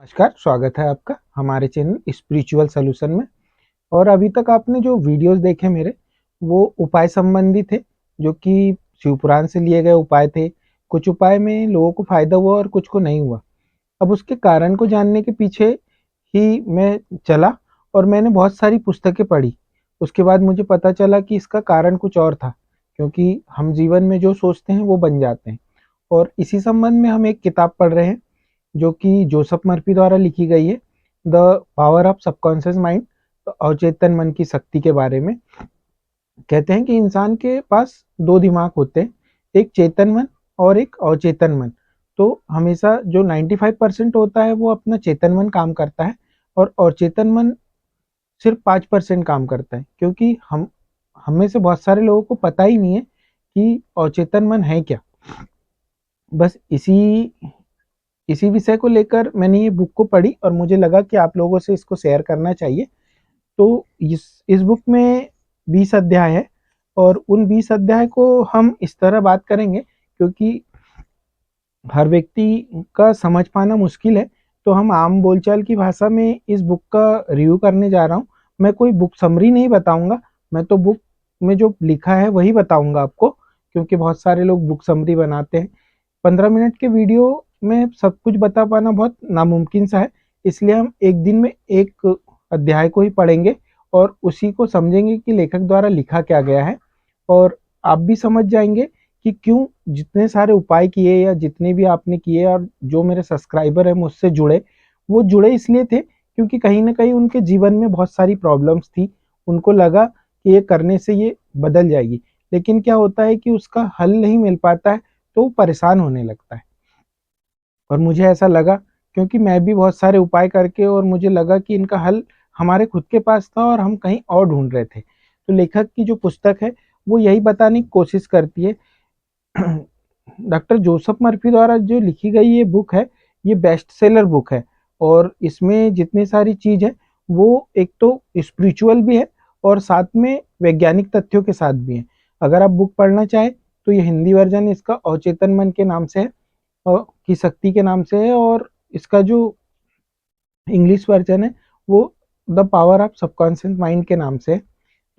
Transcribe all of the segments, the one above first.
नमस्कार, स्वागत है आपका हमारे चैनल स्पिरिचुअल सॉल्यूशन में। और अभी तक आपने जो वीडियोस देखे मेरे, वो उपाय संबंधी थे, जो कि शिवपुराण से लिए गए उपाय थे। कुछ उपाय में लोगों को फायदा हुआ और कुछ को नहीं हुआ। अब उसके कारण को जानने के पीछे ही मैं चला और मैंने बहुत सारी पुस्तकें पढ़ी। उसके बाद मुझे पता चला कि इसका कारण कुछ और था, क्योंकि हम जीवन में जो सोचते हैं वो बन जाते हैं। और इसी संबंध में हम एक किताब पढ़ रहे हैं, जो कि जोसेफ मर्फी द्वारा लिखी गई है, the power of subconscious mind, अवचेतन मन की शक्ति के बारे में। कहते हैं कि इंसान के पास दो दिमाग होते हैं, एक चेतन मन और एक अवचेतन मन। तो हमेशा जो 95% होता है वो अपना चेतन मन काम करता है, और अवचेतन मन सिर्फ 5% काम करता है, क्योंकि हम में से बहुत सारे लोगों को पता ही नहीं है कि अवचेतन मन है क्या। बस इसी विषय को लेकर मैंने ये बुक को पढ़ी और मुझे लगा कि आप लोगों से इसको शेयर करना चाहिए। तो इस बुक में 20 अध्याय है, और उन 20 अध्याय को हम इस तरह बात करेंगे, क्योंकि हर व्यक्ति का समझ पाना मुश्किल है। तो हम आम बोलचाल की भाषा में इस बुक का रिव्यू करने जा रहा हूँ। मैं कोई बुक समरी नहीं बताऊंगा, मैं तो बुक में जो लिखा है वही बताऊंगा आपको, क्योंकि बहुत सारे लोग बुक समरी बनाते हैं। 15 मिनट के वीडियो में सब कुछ बता पाना बहुत नामुमकिन सा है, इसलिए हम एक दिन में एक अध्याय को ही पढ़ेंगे और उसी को समझेंगे कि लेखक द्वारा लिखा क्या गया है। और आप भी समझ जाएंगे कि क्यों जितने सारे उपाय किए या जितने भी आपने किए, और जो मेरे सब्सक्राइबर है मुझसे जुड़े, वो जुड़े इसलिए थे क्योंकि कहीं ना कहीं उनके जीवन में बहुत सारी प्रॉब्लम्स थी। उनको लगा कि ये करने से ये बदल जाएगी, लेकिन क्या होता है कि उसका हल नहीं मिल पाता है, तो वो परेशान होने लगता है। और मुझे ऐसा लगा, क्योंकि मैं भी बहुत सारे उपाय करके और मुझे लगा कि इनका हल हमारे खुद के पास था और हम कहीं और ढूंढ रहे थे। तो लेखक की जो पुस्तक है वो यही बताने की कोशिश करती है। डॉक्टर जोसेफ मर्फी द्वारा जो लिखी गई ये बुक है, ये बेस्ट सेलर बुक है। और इसमें जितनी सारी चीज है वो एक तो स्पिरिचुअल भी है और साथ में वैज्ञानिक तथ्यों के साथ भी है। अगर आप बुक पढ़ना चाहें तो ये हिंदी वर्जन इसका अवचेतन मन के नाम से है, की शक्ति के नाम से है, और इसका जो इंग्लिश वर्जन है वो the power of subconscious mind के नाम से है।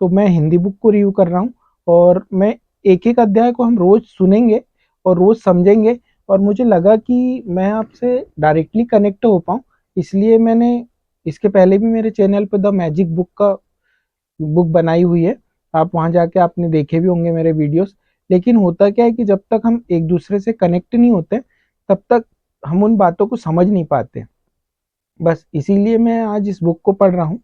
तो मैं हिंदी बुक को रिव्यू कर रहा हूँ, और मैं एक एक अध्याय को हम रोज सुनेंगे और रोज समझेंगे। और मुझे लगा कि मैं आपसे डायरेक्टली कनेक्ट हो पाऊँ, इसलिए मैंने इसके पहले भी मेरे चैनल पे द मैजिक बुक बनाई हुई है। आप वहां जाके आपने देखे भी होंगे मेरे वीडियोस। लेकिन होता क्या है कि जब तक हम एक दूसरे से कनेक्ट नहीं होते, तब तक हम उन बातों को समझ नहीं पाते। बस इसीलिए मैं आज इस बुक को पढ़ रहा हूँ।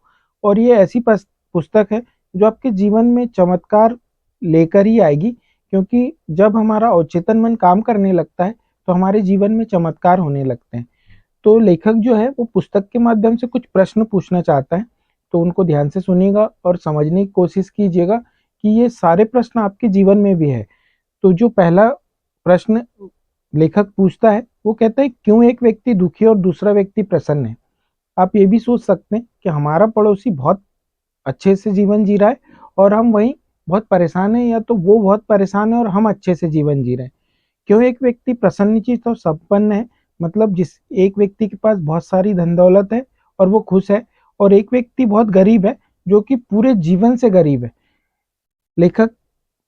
और ये ऐसी पुस्तक है जो आपके जीवन में चमत्कार लेकर ही आएगी, क्योंकि जब हमारा अवचेतन मन काम करने लगता है तो हमारे जीवन में चमत्कार होने लगते हैं। तो लेखक जो है वो पुस्तक के माध्यम से कुछ प्रश्न पूछना चाहता है, तो उनको ध्यान से सुनिएगा और समझने की कोशिश कीजिएगा कि ये सारे प्रश्न आपके जीवन में भी है। तो जो पहला प्रश्न लेखक पूछता है वो कहता है, क्यों एक व्यक्ति दुखी और दूसरा व्यक्ति प्रसन्न है। आप ये भी सोच सकते हैं कि हमारा पड़ोसी बहुत अच्छे से जीवन जी रहा है और हम वहीं बहुत परेशान हैं, या तो वो बहुत परेशान है और हम अच्छे से जीवन जी रहे हैं। क्यों एक व्यक्ति प्रसन्नचित्त और संपन्न है, मतलब जिस एक व्यक्ति के पास बहुत सारी धन दौलत है और वो खुश है, और एक व्यक्ति बहुत गरीब है जो कि पूरे जीवन से गरीब है। लेखक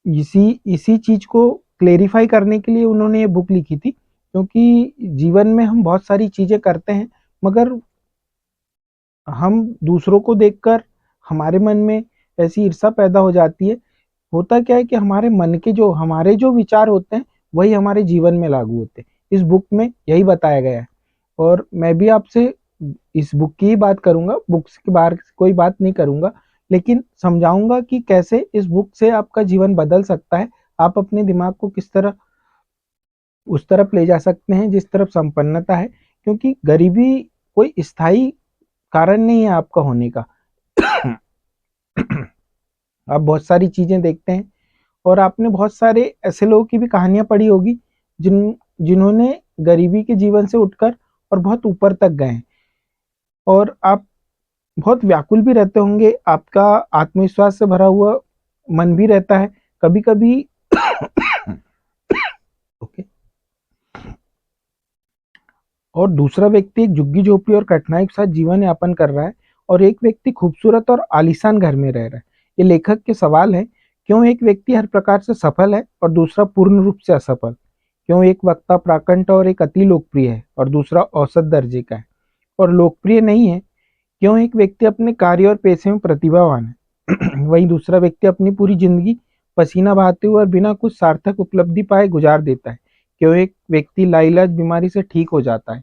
इसी इसी चीज को क्लेरिफाई करने के लिए उन्होंने ये बुक लिखी थी, क्योंकि जीवन में हम बहुत सारी चीजें करते हैं, मगर हम दूसरों को देखकर हमारे मन में ऐसी ईर्ष्या पैदा हो जाती है। होता क्या है कि हमारे जो विचार होते हैं वही हमारे जीवन में लागू होते हैं। इस बुक में यही बताया गया है, और मैं भी आपसे इस बुक की ही बात करूंगा, बुक्स के बाहर कोई बात नहीं करूंगा, लेकिन समझाऊंगा कि कैसे इस बुक से आपका जीवन बदल सकता है। आप अपने दिमाग को किस तरह उस तरफ ले जा सकते हैं जिस तरफ संपन्नता है, क्योंकि गरीबी कोई स्थायी कारण नहीं है आपका होने का। आप बहुत सारी चीजें देखते हैं, और आपने बहुत सारे ऐसे लोगों की भी कहानियां पढ़ी होगी जिन्होंने गरीबी के जीवन से उठकर और बहुत ऊपर तक गए हैं। और आप बहुत व्याकुल भी रहते होंगे, आपका आत्मविश्वास से भरा हुआ मन भी रहता है कभी कभी। ओके। और दूसरा व्यक्ति एक झुग्गी झोपड़ी और कठिनाई के साथ जीवन यापन कर रहा है, और एक व्यक्ति खूबसूरत और आलीशान घर में रह रहा है। ये लेखक के सवाल है, क्यों एक व्यक्ति हर प्रकार से सफल है और दूसरा पूर्ण रूप से असफल? क्यों एक वक्ता प्राकंठ और एक अति लोकप्रिय है और दूसरा औसत दर्जे का है और लोकप्रिय नहीं है? क्यों एक व्यक्ति अपने कार्य और पेशे में प्रतिभावान है वहीं दूसरा व्यक्ति अपनी पूरी जिंदगी पसीना बहाते हुए और बिना कुछ सार्थक उपलब्धि पाए गुजार देता है? क्यों एक व्यक्ति लाइलाज बीमारी से ठीक हो जाता है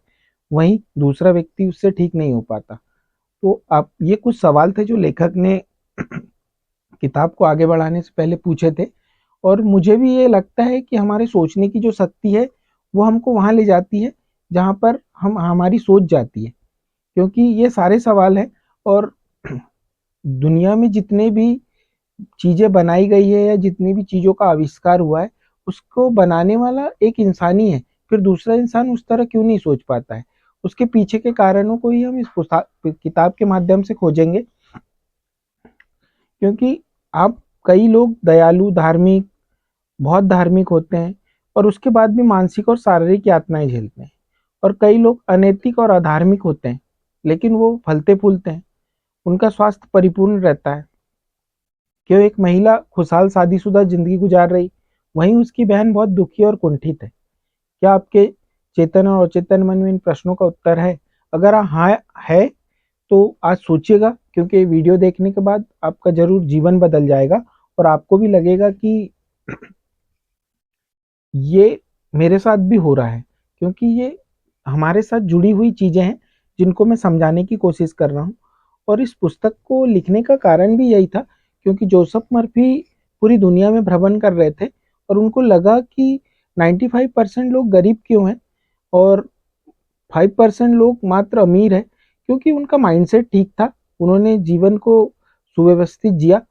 वहीं दूसरा व्यक्ति उससे ठीक नहीं हो पाता? तो आप, ये कुछ सवाल थे जो लेखक ने किताब को आगे बढ़ाने से पहले पूछे थे। और मुझे भी ये लगता है कि हमारे सोचने की जो शक्ति है वो हमको वहां ले जाती है जहां पर हम हमारी सोच जाती है, क्योंकि ये सारे सवाल हैं। और दुनिया में जितने भी चीजें बनाई गई है या जितनी भी चीजों का आविष्कार हुआ है, उसको बनाने वाला एक इंसान ही है। फिर दूसरा इंसान उस तरह क्यों नहीं सोच पाता है? उसके पीछे के कारणों को ही हम इस किताब के माध्यम से खोजेंगे। क्योंकि आप, कई लोग दयालु, धार्मिक, बहुत धार्मिक होते हैं और उसके बाद भी मानसिक और शारीरिक यातनाएं झेलते हैं। और कई लोग अनैतिक और अधार्मिक होते हैं लेकिन वो फलते फूलते हैं, उनका स्वास्थ्य परिपूर्ण रहता है। क्यों एक महिला खुशहाल शादीशुदा जिंदगी गुजार रही वहीं उसकी बहन बहुत दुखी और कुंठित है? क्या आपके चेतन और अचेतन मन में इन प्रश्नों का उत्तर है? अगर हाँ है तो आज सोचिएगा, क्योंकि ये वीडियो देखने के बाद आपका जरूर जीवन बदल जाएगा और आपको भी लगेगा कि ये मेरे साथ भी हो रहा है, क्योंकि ये हमारे साथ जुड़ी हुई चीजें हैं जिनको मैं समझाने की कोशिश कर रहा हूँ। और इस पुस्तक को लिखने का कारण भी यही था, क्योंकि जोसेफ मर्फी पूरी दुनिया में भ्रमण कर रहे थे और उनको लगा कि 95% लोग गरीब क्यों हैं और 5% लोग मात्र अमीर है, क्योंकि उनका माइंडसेट ठीक था, उन्होंने जीवन को सुव्यवस्थित जिया।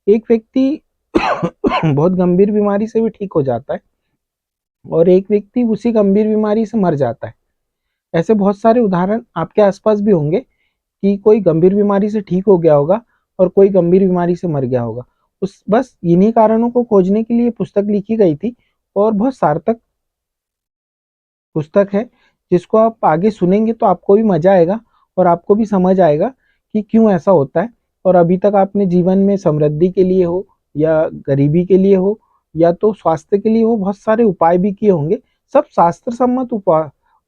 एक व्यक्ति बहुत गंभीर बीमारी से भी ठीक हो जाता है और एक व्यक्ति उसी गंभीर बीमारी से मर जाता है। ऐसे बहुत सारे उदाहरण आपके आसपास भी होंगे कि कोई गंभीर बीमारी से ठीक हो गया होगा और कोई गंभीर बीमारी से मर गया होगा। उस बस इन्हीं कारणों को खोजने के लिए पुस्तक लिखी गई थी और बहुत सार्थक पुस्तक है, जिसको आप आगे सुनेंगे तो आपको भी मजा आएगा और आपको भी समझ आएगा कि क्यों ऐसा होता है। और अभी तक आपने जीवन में समृद्धि के लिए हो या गरीबी के लिए हो या तो स्वास्थ्य के लिए हो, बहुत सारे उपाय भी किए होंगे। सब शास्त्र सम्मत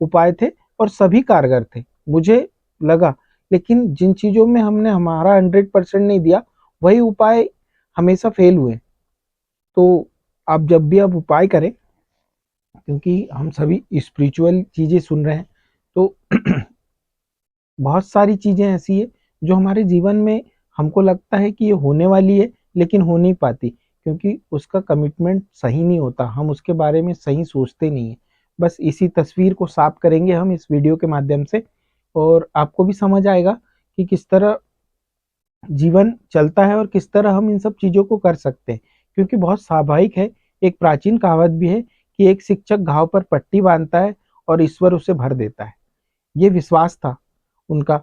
उपाय थे और सभी कारगर थे, मुझे लगा। लेकिन जिन चीजों में हमने हमारा 100% नहीं दिया, वही उपाय हमेशा फेल हुए। तो आप जब भी आप उपाय करें, क्योंकि हम सभी स्पिरिचुअल चीजें सुन रहे हैं, तो बहुत सारी चीजें ऐसी है जो हमारे जीवन में हमको लगता है कि ये होने वाली है लेकिन हो नहीं पाती, क्योंकि उसका कमिटमेंट सही नहीं होता, हम उसके बारे में सही सोचते नहीं है। बस इसी तस्वीर को साफ करेंगे हम इस वीडियो के माध्यम से, और आपको भी समझ आएगा कि किस तरह जीवन चलता है और किस तरह हम इन सब चीजों को कर सकते हैं। क्योंकि बहुत स्वाभाविक है, एक प्राचीन कहावत भी है कि एक शिक्षक घाव पर पट्टी बांधता है और ईश्वर उसे भर देता है। ये विश्वास था उनका।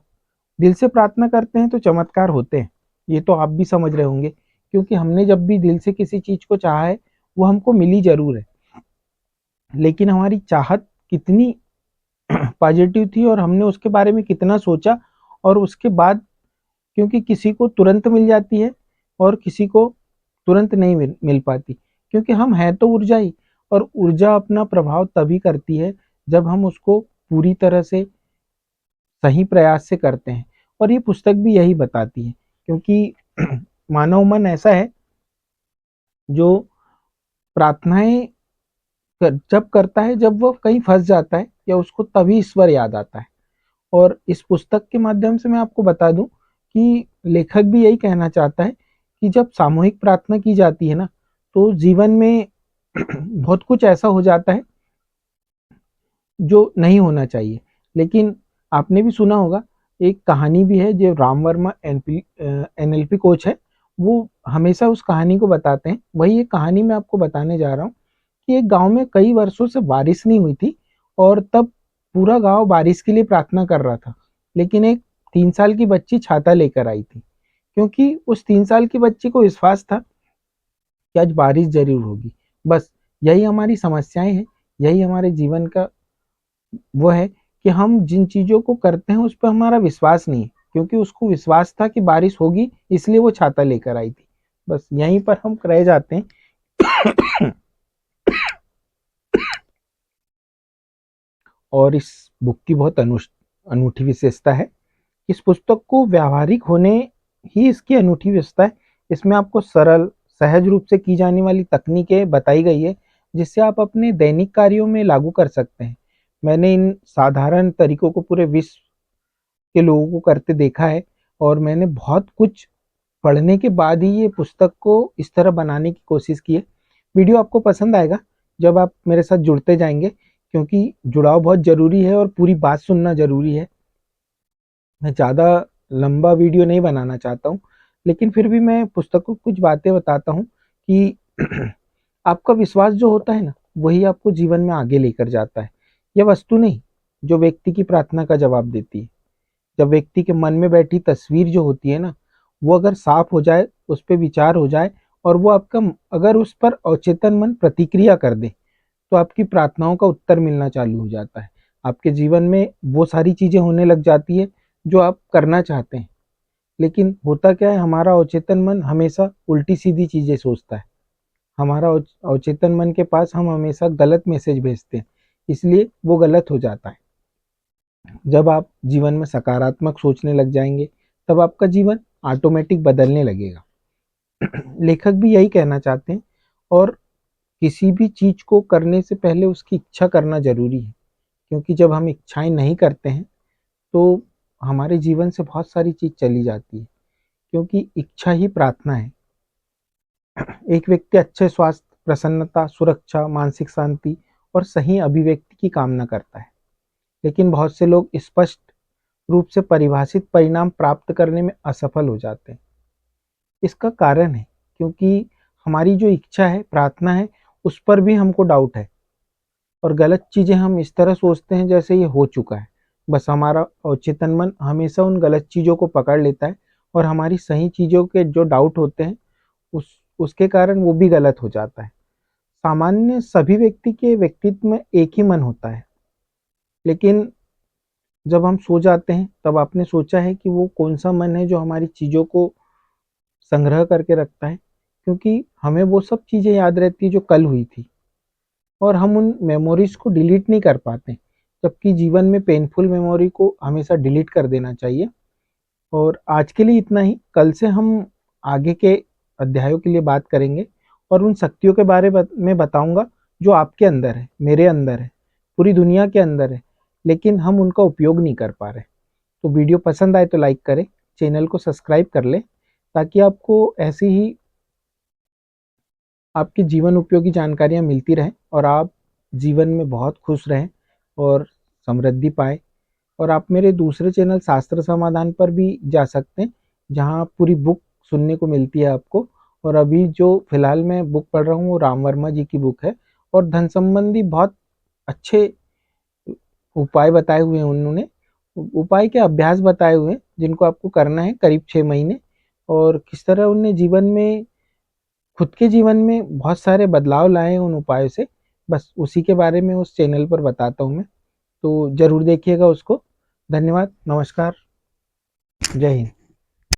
दिल से प्रार्थना करते हैं तो चमत्कार होते हैं, ये तो आप भी समझ रहे होंगे, क्योंकि हमने जब भी दिल से किसी चीज को चाहा है वो हमको मिली जरूर है। लेकिन हमारी चाहत कितनी पॉजिटिव थी और हमने उसके बारे में कितना सोचा, और उसके बाद, क्योंकि किसी को तुरंत मिल जाती है और किसी को तुरंत नहीं मिल पाती, क्योंकि हम हैं तो ऊर्जा ही, और ऊर्जा अपना प्रभाव तभी करती है जब हम उसको पूरी तरह से सही प्रयास से करते हैं। और ये पुस्तक भी यही बताती है, क्योंकि मानव मन ऐसा है जो प्रार्थनाएं जब करता है जब वो कहीं फंस जाता है या उसको तभी ईश्वर याद आता है। और इस पुस्तक के माध्यम से मैं आपको बता दूं कि लेखक भी यही कहना चाहता है कि जब सामूहिक प्रार्थना की जाती है ना, तो जीवन में बहुत कुछ ऐसा हो जाता है जो नहीं होना चाहिए। लेकिन आपने भी सुना होगा, एक कहानी भी है जो राम वर्मा एनएलपी कोच है, वो हमेशा उस कहानी को बताते हैं। वही एक कहानी मैं आपको बताने जा रहा हूँ कि एक गांव में कई वर्षों से बारिश नहीं हुई थी और तब पूरा गांव बारिश के लिए प्रार्थना कर रहा था। लेकिन एक 3 साल की बच्ची छाता लेकर आई थी, क्योंकि उस 3 साल की बच्ची को विश्वास था कि आज बारिश जरूर होगी। बस यही हमारी समस्याएं हैं, यही हमारे जीवन का वो है कि हम जिन चीज़ों को करते हैं उस पर हमारा विश्वास नहीं है, क्योंकि उसको विश्वास था कि बारिश होगी इसलिए वो छाता लेकर आई थी। बस यहीं पर हम रह जाते हैं। और इस बुक की बहुत अनूठी विशेषता है। इस पुस्तक को व्यावहारिक होने ही इसकी अनूठी विशेषता है। इसमें आपको सरल सहज रूप से की जाने वाली तकनीकें बताई गई है, जिससे आप अपने दैनिक कार्यों में लागू कर सकते हैं। मैंने इन साधारण तरीकों को पूरे विश्व के लोगों को करते देखा है, और मैंने बहुत कुछ पढ़ने के बाद ही ये पुस्तक को इस तरह बनाने की कोशिश की है। वीडियो आपको पसंद आएगा जब आप मेरे साथ जुड़ते जाएंगे, क्योंकि जुड़ाव बहुत ज़रूरी है और पूरी बात सुनना ज़रूरी है। मैं ज़्यादा लंबा वीडियो नहीं बनाना चाहता हूँ, लेकिन फिर भी मैं पुस्तक को कुछ बातें बताता हूँ कि आपका विश्वास जो होता है ना, वही आपको जीवन में आगे लेकर जाता है। यह वस्तु नहीं जो व्यक्ति की प्रार्थना का जवाब देती है। जब व्यक्ति के मन में बैठी तस्वीर जो होती है ना, वो अगर साफ हो जाए, उस पर विचार हो जाए, और वो आपका अगर उस पर अवचेतन मन प्रतिक्रिया कर दे, तो आपकी प्रार्थनाओं का उत्तर मिलना चालू हो जाता है। आपके जीवन में वो सारी चीजें होने लग जाती है जो आप करना चाहते हैं। लेकिन होता क्या है, हमारा अवचेतन मन हमेशा उल्टी सीधी चीजें सोचता है। हमारा अवचेतन मन के पास हम हमेशा गलत मैसेज भेजते हैं, इसलिए वो गलत हो जाता है। जब आप जीवन में सकारात्मक सोचने लग जाएंगे, तब आपका जीवन ऑटोमेटिक बदलने लगेगा। लेखक भी यही कहना चाहते हैं। और किसी भी चीज को करने से पहले उसकी इच्छा करना जरूरी है, क्योंकि जब हम इच्छाएं नहीं करते हैं तो हमारे जीवन से बहुत सारी चीज चली जाती है, क्योंकि इच्छा ही प्रार्थना है। एक व्यक्ति अच्छे स्वास्थ्य, प्रसन्नता, सुरक्षा, मानसिक शांति और सही अभिव्यक्ति की कामना करता है, लेकिन बहुत से लोग स्पष्ट रूप से परिभाषित परिणाम प्राप्त करने में असफल हो जाते हैं। इसका कारण है क्योंकि हमारी जो इच्छा है, प्रार्थना है, उस पर भी हमको डाउट है, और गलत चीजें हम इस तरह सोचते हैं जैसे ये हो चुका है। बस हमारा अवचेतन मन हमेशा उन गलत चीजों को पकड़ लेता है, और हमारी सही चीजों के जो डाउट होते हैं उसके कारण वो भी गलत हो जाता है। सामान्य सभी व्यक्ति के व्यक्तित्व में एक ही मन होता है, लेकिन जब हम सो जाते हैं तब आपने सोचा है कि वो कौन सा मन है जो हमारी चीजों को संग्रह करके रखता है, क्योंकि हमें वो सब चीजें याद रहती है जो कल हुई थी, और हम उन मेमोरीज को डिलीट नहीं कर पाते, जबकि जीवन में पेनफुल मेमोरी को हमेशा डिलीट कर देना चाहिए। और आज के लिए इतना ही। कल से हम आगे के अध्यायों के लिए बात करेंगे, और उन शक्तियों के बारे में बताऊंगा जो आपके अंदर है, मेरे अंदर है, पूरी दुनिया के अंदर है, लेकिन हम उनका उपयोग नहीं कर पा रहे। तो वीडियो पसंद आए तो लाइक करें, चैनल को सब्सक्राइब कर लें, ताकि आपको ऐसी ही आपकी जीवन उपयोगी जानकारियाँ मिलती रहें, और आप जीवन में बहुत खुश रहें और समृद्धि पाए। और आप मेरे दूसरे चैनल शास्त्र समाधान पर भी जा सकते हैं, जहाँ पूरी बुक सुनने को मिलती है आपको। और अभी जो फिलहाल मैं बुक पढ़ रहा हूँ वो राम वर्मा जी की बुक है, और धन संबंधी बहुत अच्छे उपाय बताए हुए हैं उन्होंने। उपाय के अभ्यास बताए हुए हैं जिनको आपको करना है करीब 6 महीने, और किस तरह उनने जीवन में, खुद के जीवन में बहुत सारे बदलाव लाए हैं उन उपायों से। बस उसी के बारे में उस चैनल पर बताता हूँ मैं। तो जरूर देखिएगा उसको। धन्यवाद, नमस्कार, जय हिंद।